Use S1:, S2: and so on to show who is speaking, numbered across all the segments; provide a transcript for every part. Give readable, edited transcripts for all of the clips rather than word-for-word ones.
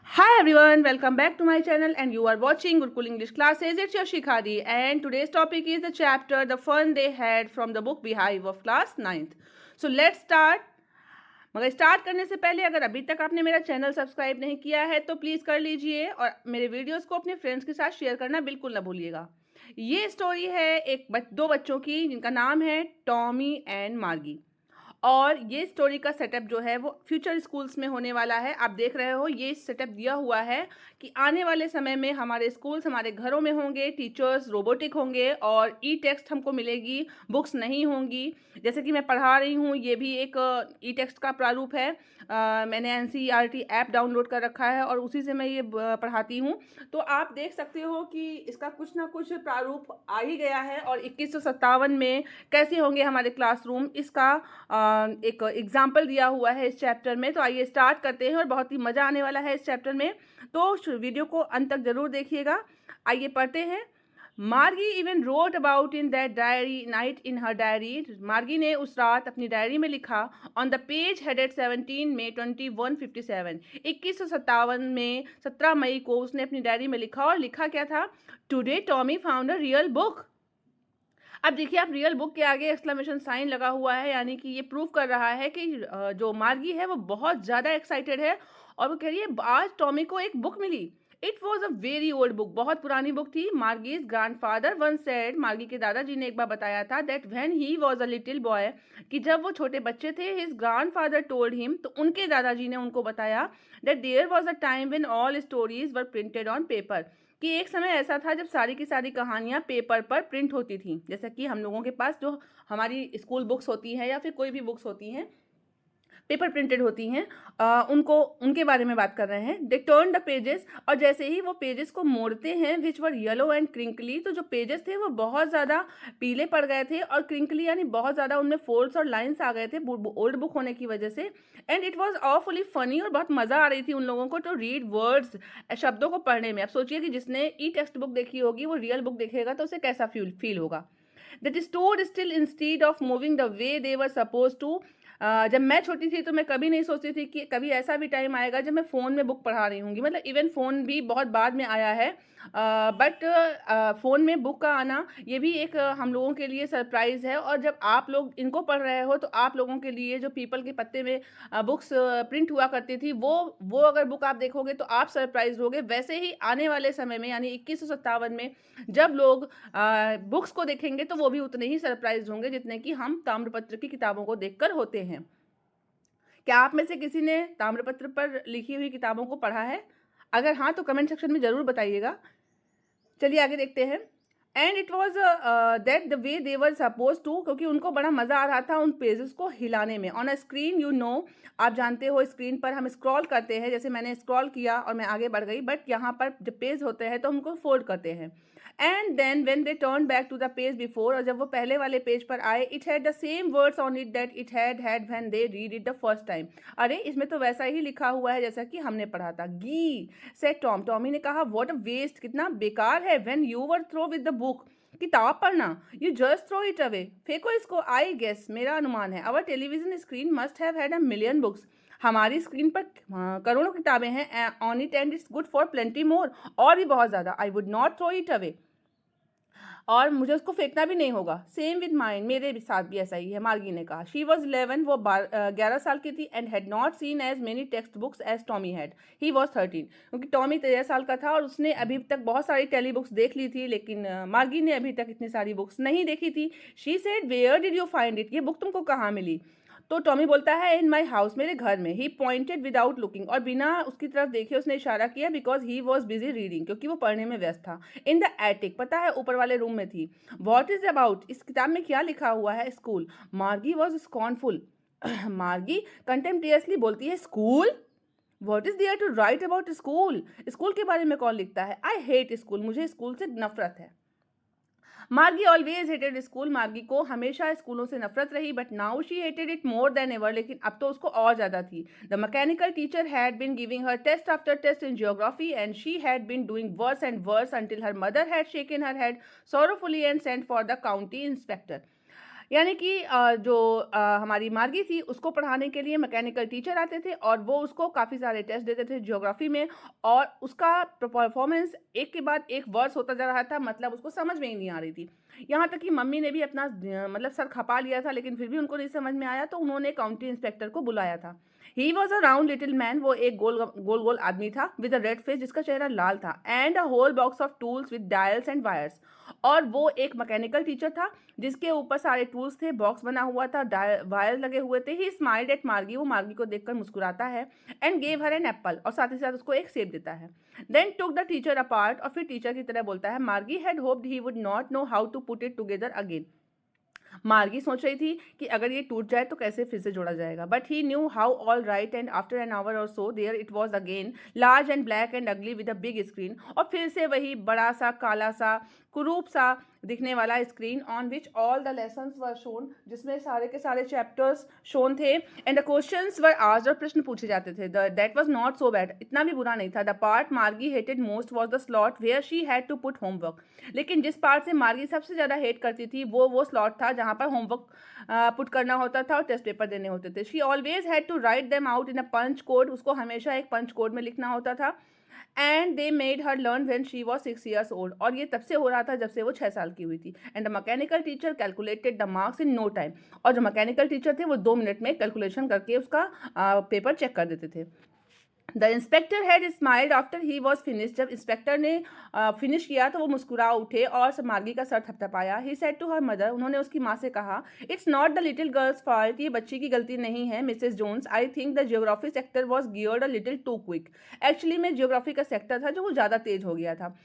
S1: Hi everyone, welcome back to my channel and you are watching Gurukul English classes. It's your Shikhadi and today's topic is the chapter The Fun They Had from the Book Beehive of class 9th. So let's start. मगर start करने से पहले अगर अभी तक आपने मेरा channel subscribe नहीं किया है तो प्लीज़ कर लीजिए और मेरे वीडियोस को अपने फ्रेंड्स के साथ शेयर करना बिल्कुल ना भूलिएगा। ये स्टोरी है दो बच्चों की जिनका नाम है टॉमी एंड मार्गी। और ये स्टोरी का सेटअप जो है वो फ्यूचर स्कूल्स में होने वाला है। आप देख रहे हो ये सेटअप दिया हुआ है कि आने वाले समय में हमारे स्कूल्स हमारे घरों में होंगे, टीचर्स रोबोटिक होंगे और ई टेक्स्ट हमको मिलेगी, बुक्स नहीं होंगी। जैसे कि मैं पढ़ा रही हूँ, ये भी एक ई टेक्स्ट का प्रारूप है। मैंने एनसीईआरटी ऐप डाउनलोड कर रखा है और उसी से मैं ये पढ़ाती हूँ। तो आप देख सकते हो कि इसका कुछ ना कुछ प्रारूप आ ही गया है और 2157 में कैसे होंगे हमारे क्लासरूम, इसका एक एग्जाम्पल दिया हुआ है इस चैप्टर में। तो आइए स्टार्ट करते हैं और बहुत ही मज़ा आने वाला है इस चैप्टर में, तो वीडियो को अंत तक जरूर देखिएगा। आइए पढ़ते हैं। मार्गी even wrote about in that diary night in her diary. मार्गी ने उस रात अपनी डायरी में लिखा ऑन द पेज हेडेड 17 में 2157, 2157 में 17 मई को उसने अपनी डायरी में लिखा। और लिखा क्या था? Today Tommy found a real book. अब देखिए, आप रियल बुक के आगे एक्सक्लेमेशन साइन लगा हुआ है, यानी कि ये प्रूव कर रहा है कि जो मार्गी है वो बहुत ज़्यादा एक्साइटेड है और वो कह रही है आज टॉमी को एक बुक मिली। It was a very old book, बहुत पुरानी बुक थी। मार्गीज ग्रैंडफादर वन सेड, मार्गी के दादाजी ने एक बार बताया था that when he was a little boy, कि जब वो छोटे बच्चे थे, हिज ग्रैंडफादर टोल्ड हिम, तो उनके दादाजी ने उनको बताया that there was a time when all stories were printed on paper, कि एक समय ऐसा था जब सारी की सारी कहानियाँ पेपर पर प्रिंट होती थी। जैसा कि हम लोगों के पास जो हमारी स्कूल बुक्स होती हैं या फिर कोई भी बुक्स होती हैं पेपर प्रिंटेड होती हैं, उनको उनके बारे में बात कर रहे हैं। दे टर्न द पेजेस, और जैसे ही वो पेजेस को मोड़ते हैं, विच वर येलो एंड क्रिंकली, तो जो पेजेस थे वो बहुत ज़्यादा पीले पड़ गए थे और क्रिंकली यानी बहुत ज़्यादा उनमें फोल्ड्स और लाइन्स आ गए थे ओल्ड बुक होने की वजह से। And it was awfully funny, और बहुत मज़ा आ रही थी उन लोगों को टू रीड वर्ड्स, शब्दों को पढ़ने में। अब सोचिए कि जिसने ई टेक्स्ट बुक देखी होगी वो रियल बुक देखेगा तो उसे कैसा फील होगा। That stood still instead of moving the way they were suppose to. जब मैं छोटी थी तो मैं कभी नहीं सोचती थी कि कभी ऐसा भी टाइम आएगा जब मैं फ़ोन में बुक पढ़ा रही होंगी। मतलब इवन फ़ोन भी बहुत बाद में आया है, बट फ़ोन में बुक का आना ये भी एक हम लोगों के लिए सरप्राइज़ है। और जब आप लोग इनको पढ़ रहे हो तो आप लोगों के लिए जो पीपल के पत्ते में बुक्स प्रिंट हुआ करती थी, वो अगर बुक आप देखोगे तो आप सरप्राइज होगे। वैसे ही आने वाले समय में यानी 2157 में जब लोग बुक्स को देखेंगे तो वो भी उतने ही सरप्राइज होंगे जितने कि हम ताम्रपत्र की किताबों को देखकर होते हैं। क्या आप में से किसी ने ताम्रपत्र पर लिखी हुई किताबों को पढ़ा है? अगर हाँ तो कमेंट सेक्शन में ज़रूर बताइएगा। चलिए आगे देखते हैं। And it was that the way they were suppose to, क्योंकि उनको बड़ा मज़ा आ रहा था उन पेजेस को हिलाने में। On a screen, you know, आप जानते हो स्क्रीन पर हम स्क्रॉल करते हैं, जैसे मैंने स्क्रॉल किया और मैं आगे बढ़ गई, बट यहाँ पर जब पेज होते हैं तो हमको फोल्ड करते हैं। And then when they turn back to the page before, और जब वो पहले वाले पेज पर आए, it had the same words on it that it had when they read it the first time. अरे इसमें तो वैसा ही लिखा हुआ है जैसा कि हमने पढ़ा था। गी सेड टॉम, टॉमी ने कहा व्हाट अ वेस्ट, कितना बेकार है। When you were through with the book, किताब पढ़ना, you just throw it away, फेंको इसको। आई गेस, मेरा अनुमान है, our television screen must have had a million books, हमारी स्क्रीन पर करोड़ों किताबें हैं on it and it's good for plenty more, और भी बहुत ज़्यादा। I would not throw it away, और मुझे उसको फेंकना भी नहीं होगा। सेम विद माइंड, मेरे भी साथ भी ऐसा ही है, मार्गी ने कहा। शी वॉज 11, वो 11 साल की थी। And had not seen as many text books as Tommy had, he was 13, क्योंकि टॉमी 13 साल का था और उसने अभी तक बहुत सारी टेली बुक्स देख ली थी, लेकिन मार्गी ने अभी तक इतनी सारी बुक्स नहीं देखी थी। She said where did you find it, ये बुक तुमको कहाँ मिली? तो टॉमी बोलता है इन माई हाउस, मेरे घर में। ही पॉइंटेड विदाउट लुकिंग, और बिना उसकी तरफ देखे उसने इशारा किया, because he was busy reading, क्योंकि वो पढ़ने में व्यस्त था। इन द एटिक, पता है ऊपर वाले रूम में थी। वॉट इज अबाउट, इस किताब में क्या लिखा हुआ है? स्कूल। मार्गी वॉज स्कॉर्नफुल, मार्गी कंटेम्प्टियसली बोलती है school, what is there to write about school, school के बारे में कौन लिखता है? आई हेट स्कूल, मुझे स्कूल से नफरत है। मार्गी ऑलवेज हेटेड स्कूल, मार्गी को हमेशा स्कूलों से नफरत रही, but now she hated it more than ever, लेकिन अब तो उसको और ज़्यादा थी। The mechanical teacher had been giving her test after test in geography and she had been doing worse and worse until her mother had shaken her head sorrowfully and sent for the county inspector। यानी कि जो हमारी मार्गी थी उसको पढ़ाने के लिए मैकेनिकल टीचर आते थे और वो उसको काफ़ी सारे टेस्ट देते थे ज्योग्राफी में, और उसका परफॉर्मेंस एक के बाद एक वर्स होता जा रहा था, मतलब उसको समझ में ही नहीं आ रही थी। यहाँ तक कि मम्मी ने भी अपना मतलब सर खपा लिया था, लेकिन फिर भी उनको नहीं समझ में आया, तो उन्होंने काउंटी इंस्पेक्टर को बुलाया था। He was a round little man, वो एक गोल गोल गोल आदमी था विद अ रेड फेस, जिसका चेहरा लाल था, and a whole box of tools with dials and wires. और वो एक मैकेनिकल टीचर था जिसके ऊपर सारे टूल्स थे, बॉक्स बना हुआ था, वायर लगे हुए थे। ही स्माइल्ड एट मार्गी, वो मार्गी को देखकर मुस्कुराता है, and gave her an apple, और साथ ही साथ उसको एक सेब देता है। Then took the teacher apart, और फिर टीचर की तरह बोलता है, Margie had hoped he would not know how to put it together again. Margie सोच रही थी कि अगर ये टूट जाए तो कैसे फिर से जोड़ा जाएगा, but he knew how all right, and after an hour or so there it was again, large and black and ugly with a big screen, और फिर से वही बड़ा सा काला सा कुरूप सा दिखने वाला screen, on which all the lessons were shown, जिसमें सारे के सारे चैप्टर्स शोन थे, and the questions were asked, और प्रश्न पूछे जाते थे। That was not so bad, इतना भी बुरा नहीं था। The part Margie hated most was the slot where she had to put homework, लेकिन जिस पार्ट से मार्गी सबसे ज़्यादा हेट करती थी वो स्लॉट था जहाँ पर होमवर्क पुट करना होता था और टेस्ट पेपर देने होते थे। She always had to write them out in a punch code, उसको हमेशा एक पंच कोड में लिखना होता था। And they made her learn when she was 6 years old, और ये तब से हो रहा था जब से वो 6 साल की हुई थी। And the mechanical teacher calculated the marks in no time, और जो मैकेनिकल टीचर थे वो 2 मिनट में कैलकुलेशन करके उसका पेपर चेक कर देते थे। The inspector had smiled after he was finish, जब इंस्पेक्टर ने फिनिश किया तो वो मुस्कुरा उठे और मार्गी का सर थपथपाया। He said to her mother, उन्होंने उसकी माँ से कहा, it's not the little girl's fault, ये बच्ची की गलती नहीं है Mrs Jones, I think the geography sector was geared a little too quick. Actually में जियोग्राफी का सेक्टर था जो वो ज़्यादा तेज हो गया था।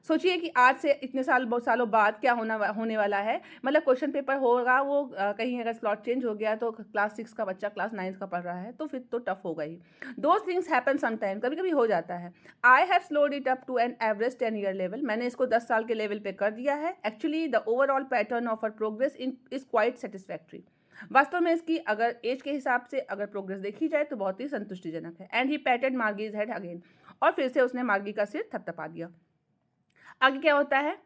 S1: सोचिए कि आज से इतने सालों बाद क्या होने वाला है, मतलब क्वेश्चन पेपर होगा वो कहीं अगर स्लॉट चेंज हो गया तो क्लास 6 का बच्चा क्लास 9 का पढ़ रहा है तो फिर तो टफ होगा ही। दोज थिंग्स हैपन समटाइम, कभी कभी हो जाता है। I have slowed it up to an average 10 year level, मैंने इसको 10 साल के लेवल पे कर दिया है। Actually the overall pattern of her progress in is quite satisfactory, वास्तव में इसकी अगर एज के हिसाब से अगर प्रोग्रेस देखी जाए तो बहुत ही संतुष्टिजनक है। And he patted Margie's head again, और फिर से उसने मार्गी का सिर थपथपा दिया। आगे क्या होता है?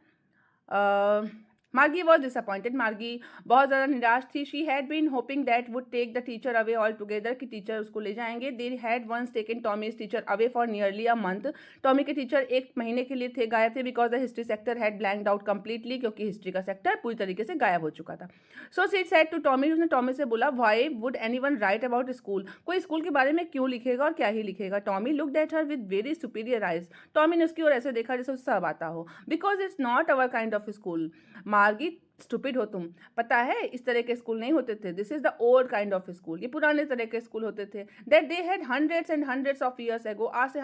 S1: मार्गी वॉज डिसअपॉइंटेड, मार्गी बहुत ज़्यादा निराश थी। She had been hoping that would take the teacher away all together, कि टीचर उसको ले जाएंगे। They had once taken Tommy's teacher away for nearly a month, Tommy के टीचर 1 महीने के लिए गायब थे, because the history sector had blanked out completely, क्योंकि हिस्ट्री का सेक्टर पूरी तरीके से गायब हो चुका था। So she said to Tommy, उसने टॉमी से बोला, why would anyone right about school, कोई स्कूल के बारे में क्यों लिखेगा और क्या ही लिखेगा। Tommy looked at her with very superior eyes, Tommy ने उसकी ओर ऐसे देखा जैसे उसे सब आता हो। Because it's not our kind of school, मार्गी स्टूपिड हो तुम, पता है इस तरह के स्कूल नहीं होते थे। This is the old kind of school, ये पुराने तरह के स्कूल होते थे। That they had hundreds and hundreds of years ago, आज से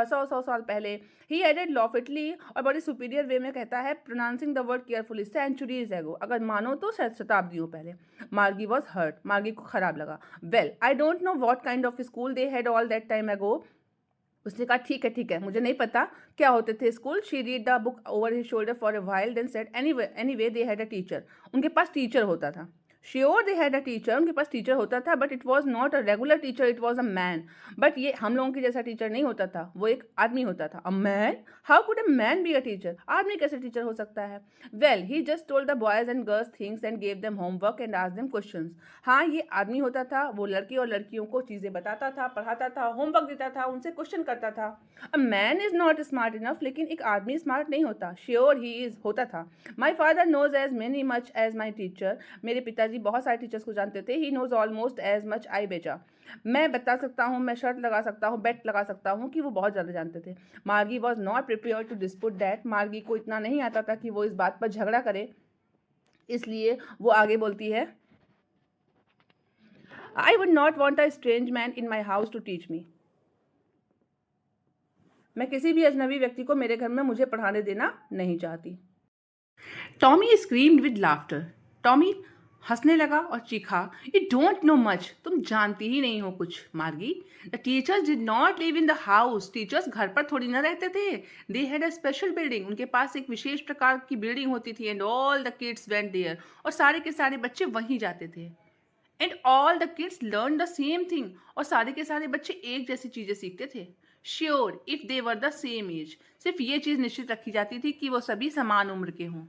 S1: सौ साल पहले। ही एडेड लॉफिटली, और बड़ी सुपीरियर वे में कहता है, pronouncing the word carefully, centuries ago, अगर मानो तो शताब्दियों पहले। मार्गी वॉज हर्ट, मार्गी को खराब लगा। Well I don't know what kind of school they had all that time एगो, उसने कहा ठीक है, मुझे नहीं पता क्या होते थे school. She read the book over his shoulder for a while, then said, anyway they had a teacher, उनके पास टीचर होता था। Sure they had a teacher, उनके पास टीचर होता था, but it was not a regular teacher, it was a man. But ये हम लोगों के जैसा टीचर नहीं होता था, वो एक आदमी होता था। A man, how could a man be a teacher, आदमी कैसे टीचर हो सकता है। Well he just told the boys and girls things and gave them homework and asked them questions. हाँ, ये आदमी होता था, वो लड़के और लड़कियों को चीज़ें बताता था, पढ़ाता था, होमवर्क देता था, उनसे क्वेश्चन करता था। A man is not smart enough, लेकिन एक आदमी स्मार्ट नहीं होता। श्योर ही इज, होता था। My father knows as many much as my teacher, मेरे पिताजी बहुत सारे टीचर्स को जानते थे। He knows almost as much as बेचा, मैं बता सकता हूँ, मैं शर्त लगा सकता हूँ, बेट लगा सकता हूँ कि वो बहुत ज़्यादा जानते थे। Margie was not prepare to dispute that, Margie को इतना नहीं आता था कि वो इस बात पर झगड़ा करे, इसलिए वो आगे बोलती है, I would not want a strange man in my house to teach me, मैं किसी भी अजनबी व्यक्ति को मेरे घर में मुझे पढ़ाने देना नहीं चाहती। Tommy screamed with laughter, Tommy हंसने लगा और चीखा, यू डोंट नो मच, तुम जानती ही नहीं हो कुछ Margie. The teachers did not live in the house, teachers घर पर थोड़ी ना रहते थे। They had a special building, उनके पास एक विशेष प्रकार की बिल्डिंग होती थी। And all the kids went there, और सारे के सारे बच्चे वहीं जाते थे। And all the kids learn the same thing, और सारे के सारे बच्चे एक जैसी चीज़ें सीखते थे। Sure if they were the same age, सिर्फ ये चीज़ निश्चित रखी जाती थी कि वो सभी समान उम्र के हों।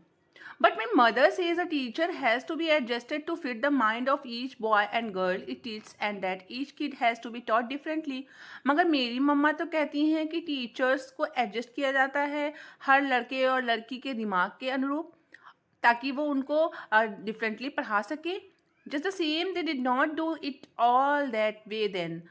S1: But my mother says a teacher has to be adjusted to fit the mind of each boy and girl it teaches and that each kid has to be taught differently. मगर मेरी मम्मा तो कहती हैं कि टीचर्स को adjust किया जाता है हर लड़के और लड़की के दिमाग के अनुरूप ताकि वो उनको डिफरेंटली पढ़ा सके. Just the same they did not do it all that way then.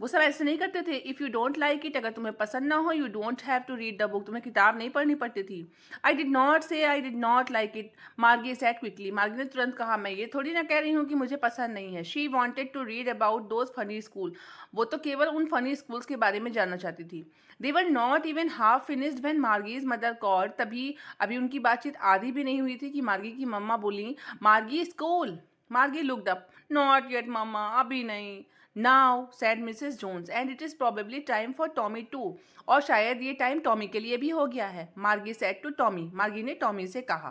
S1: वो सब ऐसे नहीं करते थे. If you don't like it, अगर तुम्हें पसंद ना हो, you don't have to read the book. तुम्हें किताब नहीं पढ़नी पड़ती थी. आई डिड नॉट से I did not like it, मार्गी सेड क्विकली. मार्गी ने तुरंत कहा, मैं ये थोड़ी ना कह रही हूँ कि मुझे पसंद नहीं है. She wanted to read about those funny school. वो तो केवल उन फनी स्कूल्स के बारे में जानना चाहती थी. They were not even half finished when Margie's mother called. तभी अभी उनकी बातचीत आधी भी नहीं हुई थी कि मार्गी की मम्मा बोली, मार्गी स्कूल. मार्गी लुक्ड अप. नॉट येट मम्मा, अभी नहीं. Now, said Mrs. Jones, and it is probably time for Tommy too. और शायद ये टाइम टॉमी के लिए भी हो गया है. मार्गी said to Tommy. मार्गी ने टॉमी से कहा,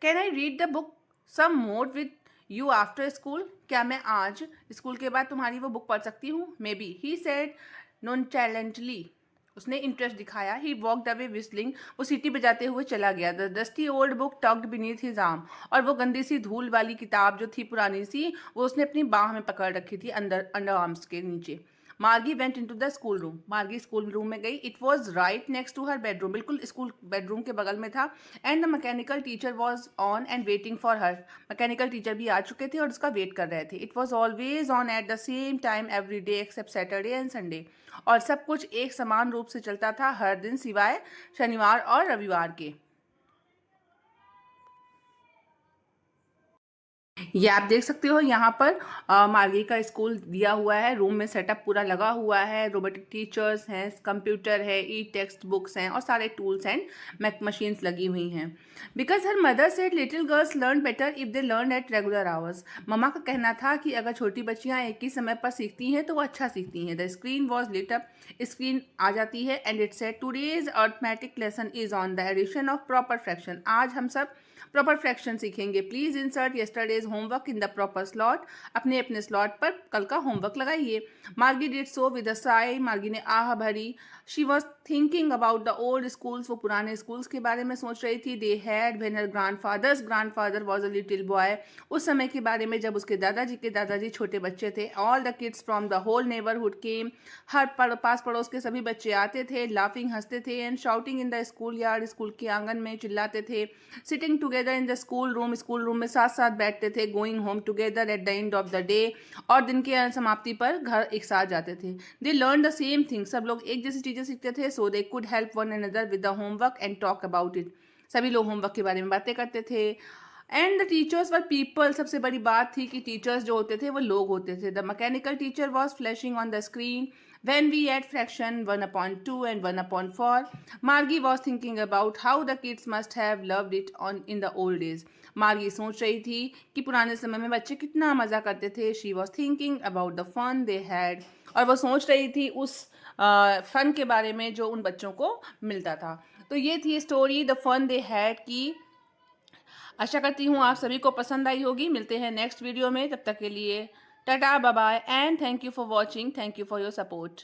S1: Can I read the book some more with you after school? क्या मैं आज स्कूल के बाद तुम्हारी वो बुक पढ़ सकती हूँ? Maybe. He said nonchalantly. उसने इंटरेस्ट दिखाया. He walked away whistling. वो सीटी बजाते हुए चला गया. The dusty old book tucked beneath his arm. और वो गंदी सी धूल वाली किताब जो थी पुरानी सी, वो उसने अपनी बाह में पकड़ रखी थी अंडर आर्म्स के नीचे. Margie went into the school room. Margie school room में गई. It was right next to her bedroom. बिल्कुल स्कूल बेडरूम के बगल में था. And the mechanical teacher was on and waiting for her. Mechanical teacher भी आ चुके थे और उसका वेट कर रहे थे. It was always on at the same time every day except Saturday and Sunday. और सब कुछ एक समान रूप से चलता था हर दिन सिवाय शनिवार और रविवार के. ये आप देख सकते हो यहाँ पर मार्गी का स्कूल दिया हुआ है. रूम में सेटअप पूरा लगा हुआ है. रोबोटिक टीचर्स हैं, कंप्यूटर है, ई टेक्स्ट बुक्स हैं और सारे टूल्स एंड मशीन्स लगी हुई हैं. Because her mother said little girls learn better if they learn at regular hours. मम्मा का कहना था कि अगर छोटी बच्चियाँ एक ही समय पर सीखती हैं तो वो अच्छा सीखती हैं. The screen was lit up. Screen आ जाती है and it said today's arithmetic lesson is on the addition of proper fraction. आज हम सब प्रॉपर फ्रैक्शन सीखेंगे. Please insert yesterday's homework in the proper slot. अपने अपने स्लॉट पर कल का होमवर्क लगाइए. Margie did so with a sigh. Margie ने आह भरी. She was thinking about the old schools. वो पुराने स्कूल्स के बारे में सोच रही थी. They had when her grandfather was a little boy. उस समय के बारे में जब उसके दादाजी छोटे बच्चे थे. All the kids from the whole neighbourhood came. हर पास पड़ोस के सभी बच्चे आते थे. लाफिंग हंसते थे. And shouting in the school yard. School के आंगन में चिल्लाते थे. Sitting together in the school room में साथ साथ बैठते थे. Going home together at the end of the day. और दिन के समाप्ति पर घर एक साथ जाते थे. They learn the same thing. सब लोग एक जैसी चीज़ें सीखते थे. So they could help one another with the homework and talk about it. सभी लोग होमवर्क के बारे में बातें करते थे. And the teachers were people. सबसे बड़ी बात थी कि टीचर्स जो होते थे वो लोग होते थे. The mechanical teacher was flashing on the screen when we add fraction 1/2 and 1/4. Margie was thinking about how the kids must have loved it in the old days. मार्गी सोच रही थी कि पुराने समय में बच्चे कितना मज़ा करते थे. She was thinking about the fun they had. और वो सोच रही थी उस फन के बारे में जो उन बच्चों को मिलता था. तो ये थी story the fun they had की. आशा करती हूँ आप सभी को पसंद आई होगी. मिलते हैं नेक्स्ट वीडियो में. तब तक के लिए tata bye bye and thank you for watching. Thank you for your support.